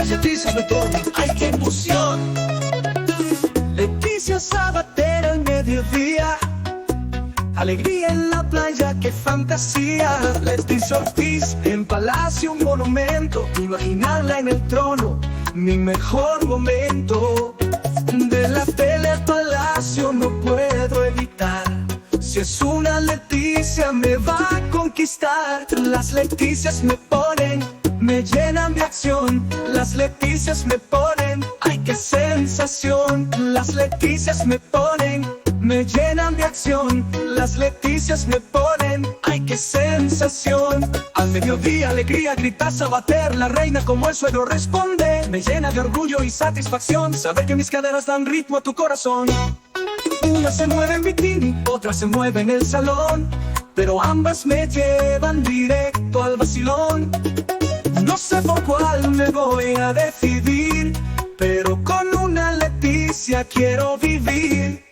Las Leticias me ponen, ¡ay, qué emoción! Leticia Sabater al mediodía, alegría en la playa, qué fantasía. Leticia Ortiz en Palacio, un monumento, imaginarla en el trono, mi mejor momento. De la tele al palacio no puedo evitar, si es una Leticia me va a conquistar. Las Leticias me ponen, me llenan de acción. Las Leticias me ponen, ¡ay, qué sensación! Las Leticias me ponen, me llenan de acción. Las Leticias me ponen, ¡ay, qué sensación! Al mediodía alegría grita Sabater, la reina como el suegro responde. Me llena de orgullo y satisfacción saber que mis caderas dan ritmo a tu corazón. Una se mueve en bikini, otra se mueve en el salón, pero ambas me llevan directo al vacilón. No sé por cuál me voy a decidir, pero con una Leticia quiero vivir.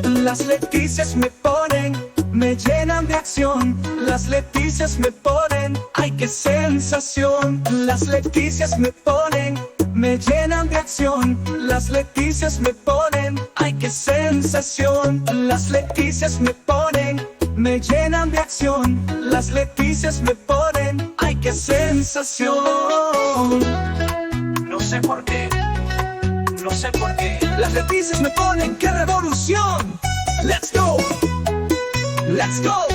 Las Leticias me ponen, me llenan de acción. Las Leticias me ponen, ¡ay, qué sensación! Las Leticias me ponen, me llenan de acción. Las Leticias me ponen, ¡ay, qué sensación! Las Leticias me ponen, me llenan de acción. Las Leticias me ponen, ¡ay, qué sensación! No sé por qué, no sé por qué. Las Leticias me ponen, ¡qué revolución! Let's go, let's go,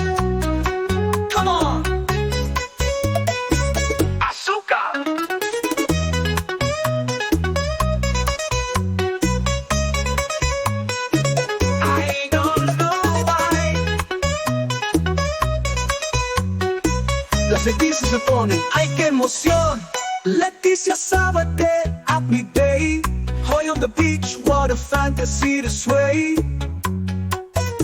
come on. Azúcar. I don't know why. Las Leticias me ponen, ¡ay, qué emoción! Leticia Sabater, happy day. Hoy on the beach, what a fantasy to sway.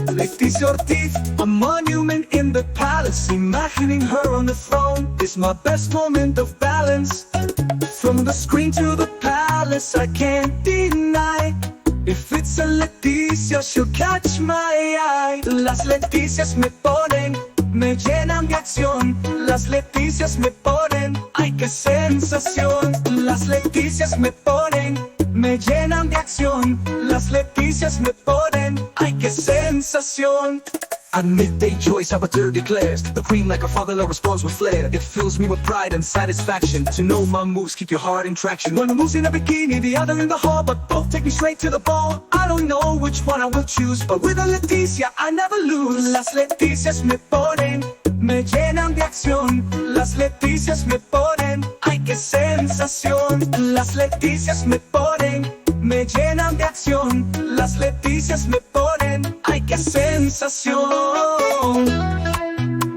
Leticia Ortiz, a monument in the palace. Imagining her on the throne is my best moment of balance. From the screen to the palace, I can't deny. If it's a Leticia, she'll catch my eye. Las Leticias me ponen, me llenan de acción. Las Leticias me ponen, ¡ay, qué sensación! Las Leticias me ponen, me llenan de acción. Las Leticias me ponen, ¡ay, qué sensación! At midday, Joy Sabater declares, the queen like her father love responds with flair. It fills me with pride and satisfaction to know my moves keep your heart in traction. One moves in a bikini, the other in the hall, but both take me straight to the ball. I don't know which one I will choose, but with a Leticia I never lose. Las Leticias me ponen, me llenan de acción. Las Leticias me ponen, ¡ay, qué sensación! Las Leticias me ponen, me llenan de acción. Las Leticias me ponen, ¡ay, qué sensación!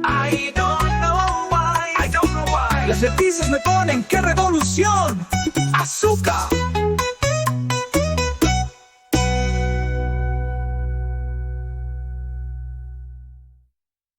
I don't know why, I don't know why. Las Leticias me ponen, ¡qué revolución! Azúcar.